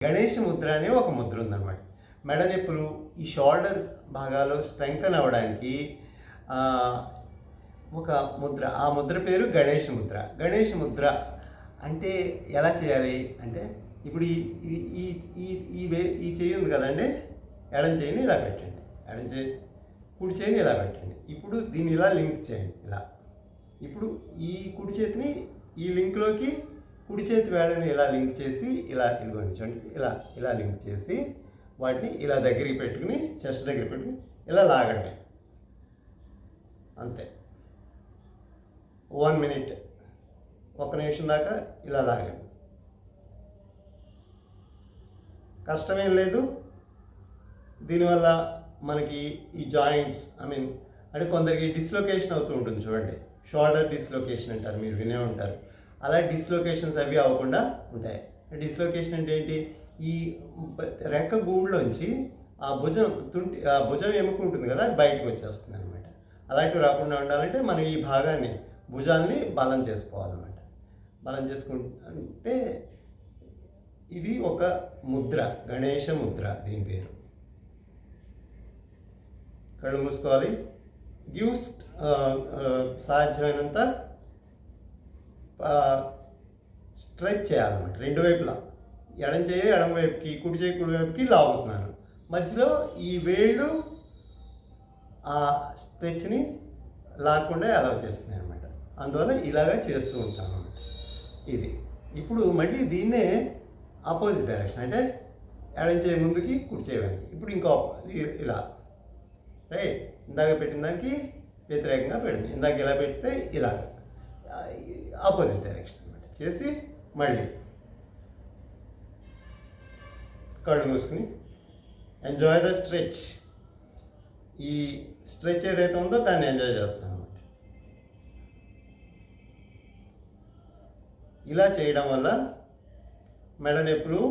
గణేష్ ముద్ర అనే ఒక ముద్ర ఉందన్నమాట. మెడ నొప్పులు, ఈ షోల్డర్ భాగాలు స్ట్రెంగ్తన్ అవ్వడానికి ఒక ముద్ర, ఆ ముద్ర పేరు గణేష్ ముద్ర. గణేష్ ముద్ర అంటే ఎలా చేయాలి అంటే, ఇప్పుడు ఈ చెయ్యి ఉంది కదండి, ఎడం చేయిని ఇలా పెట్టండి, ఎడం చేయి, కుడి చేయిని ఇలా పెట్టండి. ఇప్పుడు దీన్ని ఇలా లింక్ చేయండి, ఇలా. ఇప్పుడు ఈ కుడి చేతిని ఈ లింక్లోకి, కుడి చేతి వేళ్ళని ఇలా లింక్ చేసి, ఇలా ఇదిగోండి చూడండి, ఇలా లింక్ చేసి వాటిని ఇలా దగ్గరికి పెట్టుకుని, చెస్ట్ దగ్గర పెట్టుకుని ఇలా లాగడమే, అంతే. 1 minute, 1 నిమిషం దాకా ఇలా లాగండి. కష్టమేం లేదు. దీనివల్ల మనకి ఈ జాయింట్స్, అంటే కొందరికి డిస్లొకేషన్ అవుతూ ఉంటుంది చూడండి, షోల్డర్ డిస్లొకేషన్ అంటారు, మీరు వినే ఉంటారు. అలా డిస్లొకేషన్స్ అవి అవ్వకుండా ఉంటాయి. డిస్లొకేషన్ అంటే ఏంటి, ఈ రెక్క గూడులోంచి ఆ భుజం ఎముక ఉంటుంది కదా, అది బయటకు వచ్చేస్తుంది అనమాట. అలాంటివి రాకుండా ఉండాలంటే మనం ఈ భాగాన్ని, భుజాన్ని బలం చేసుకోవాలన్నమాట. బలం చేసుకుంటే ఇది ఒక ముద్ర, గణేష ముద్ర దీని పేరు. కళ్ళు మూసుకోవాలి. గివ్స్ సాధ్యమైనంత స్ట్రెచ్ చేయాలన్నమాట రెండు వైపులా. ఎడం చేయి ఎడం వైపుకి, కుడి చేయి కుడి వైపుకి లాగుతున్నాను. మధ్యలో ఈ వేళ్ళు ఆ స్ట్రెచ్ని లాక్కుండా అలౌ చేస్తున్నాయి అనమాట. అందువల్ల ఇలాగా చేస్తూ ఉంటాను అనమాట. ఇది ఇప్పుడు మళ్ళీ దీన్నే ఆపోజిట్ డైరెక్షన్, అంటే ఎడం చేయి ముందుకి, కుడి చేయి వెనక్కి. ఇప్పుడు ఇంకో ఇలా, రైట్. ఇందాక పెట్టిన దానికి వ్యతిరేకంగా పెట్టింది. ఇందాక ఇలా పెడితే ఇలా, ఆపోజిట్ డైరెక్షన్ అనమాట. చేసి మళ్ళీ కళ్ళు మూసుకుని ఎంజాయ్ ద స్ట్రెచ్. ఈ స్ట్రెచ్ ఏదైతే ఉందో దాన్ని ఎంజాయ్ చేస్తాను అనమాట. ఇలా చేయడం వల్ల మెడ నొప్పులు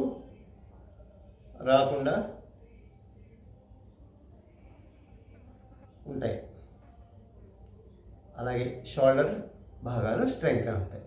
రాకుండా ఉంటాయి. అలాగే షోల్డర్ భాగాలు స్ట్రెంగ్త్ అవుతాయి.